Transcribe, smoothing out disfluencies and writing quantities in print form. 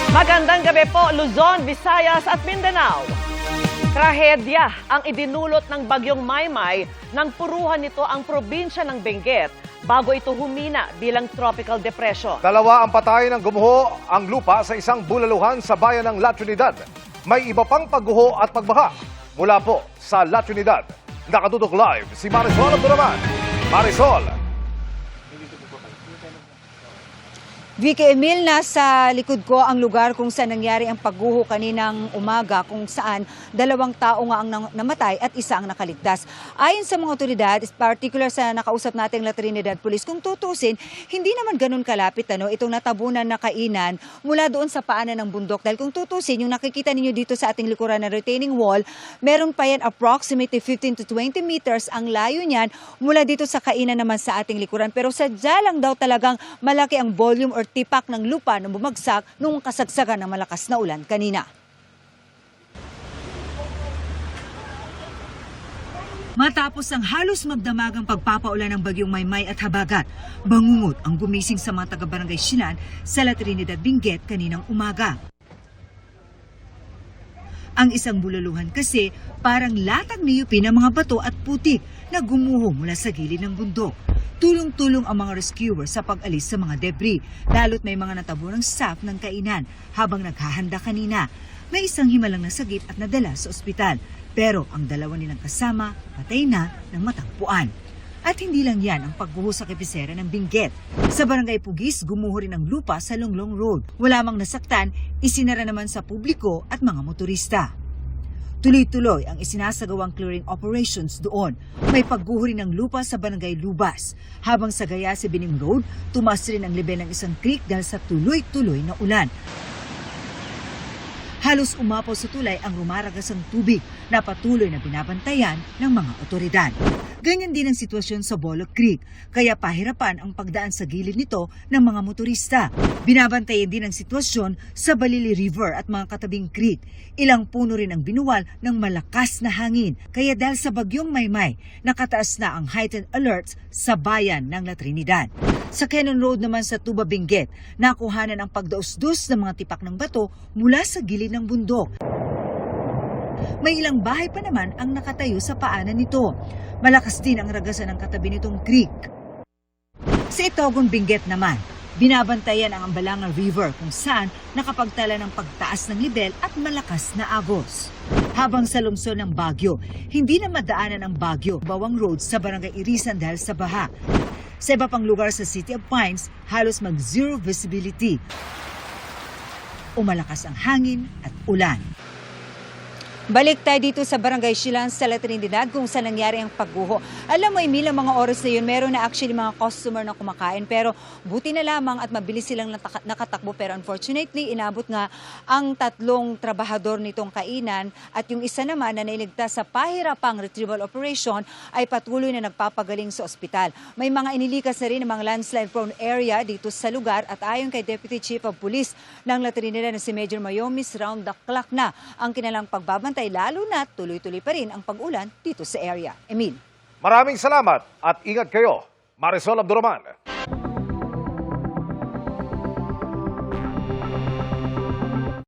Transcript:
Magandang gabi po, Luzon, Visayas at Mindanao. Trahedya ang idinulot ng bagyong Maymay nang puruhan nito ang probinsya ng Benguet bago ito humina bilang tropical depression. Dalawa ang patay ng gumuho ang lupa sa isang bulaluhan sa bayan ng La Trinidad. May iba pang pagguho at pagbaha mula po sa La Trinidad. Nakatutok live si Marisol Abduraman. Marisol. Vicky Emil, nasa likod ko ang lugar kung saan nangyari ang pagguho kaninang umaga kung saan 2 tao nga ang namatay at isa ang nakaligtas. Ayon sa mga otoridad, particular sa nakausap nating La Trinidad Police, kung tutusin, hindi naman ganun kalapit itong natabunan na kainan mula doon sa paanan ng bundok. Dahil kung tutusin, yung nakikita ninyo dito sa ating likuran na retaining wall, meron pa yan approximately 15 to 20 meters ang layo niyan mula dito sa kainan naman sa ating likuran. Pero sadya lang daw talagang malaki ang volume or tipak ng lupa na bumagsak nung kasagsagan ng malakas na ulan kanina. Matapos ang halos magdamagang pagpapaulan ng bagyong Maymay at Habagat, bangungot ang gumising sa mga taga-barangay Silan sa La Trinidad, Benguet kaninang umaga. Ang isang bulaluhan kasi parang latag niyupi ng mga bato at putik na gumuho mula sa gilid ng bundok. Tulong-tulong ang mga rescuers sa pag-alis sa mga debris, lalo't may mga nataburang staff ng kainan habang naghahanda kanina. May isang himalang nasagip at nadala sa ospital, pero ang dalawa nilang kasama patay na ng matagpuan. At hindi lang yan ang pagguho sa kebisera ng Benguet. Sa barangay Pugis, gumuho rin ang lupa sa Longlong Road. Wala mang nasaktan, isinara naman sa publiko at mga motorista. Tuloy-tuloy ang isinasagawang clearing operations doon. May pagguho rin ng lupa sa barangay Lubas. Habang sa Gayase Bining Road, tumaas rin ang level ng isang creek dahil sa tuloy-tuloy na ulan. Halos umapaw sa tulay ang rumaragasang tubig na patuloy na binabantayan ng mga otoridad. Ganyan din ang sitwasyon sa Bolo Creek, kaya pahirapan ang pagdaan sa gilid nito ng mga motorista. Binabantayan din ang sitwasyon sa Balili River at mga katabing creek. Ilang puno rin ang binuwal ng malakas na hangin, kaya dahil sa bagyong Maymay, nakataas na ang heightened alerts sa bayan ng La Trinidad. Sa Cannon Road naman sa Tuba, Benguet, nakuhanan ang pagdaos-dos ng mga tipak ng bato mula sa gilid ng bundok. May ilang bahay pa naman ang nakatayo sa paanan nito. Malakas din ang ragasan ng katabi nitong creek. Sa Itogon, Benguet naman, binabantayan ang Ambalangan River kung saan nakapagtala ng pagtaas ng level at malakas na agos. Habang sa lungsod ng Baguio, hindi na madaanan ang Baguio Bawang Road sa Barangay Irisan dahil sa baha. Sa iba pang lugar sa City of Pines, halos mag-zero visibility. Umalakas ang hangin at ulan. Balik tayo dito sa Barangay Silan sa La Trinidad kung saan nangyari ang pagguho. Alam mo, Emil, mga oras na yun, meron na actually mga customer na kumakain. Pero buti na lamang at mabilis silang nakatakbo. Pero unfortunately, inabot nga ang 3 trabahador nitong kainan. At yung isa naman na nailigtas sa pahirapang retrieval operation ay patuloy na nagpapagaling sa ospital. May mga inilikas na rin ng mga landslide-prone area dito sa lugar. At ayon kay Deputy Chief of Police ng La Trinidad na si Major Mayomis, round the clock na ang kinalang pagbabantay, lalo na tuloy-tuloy pa rin ang pag-ulan dito sa area. Emil. Maraming salamat at ingat kayo. Marisol Abduraman.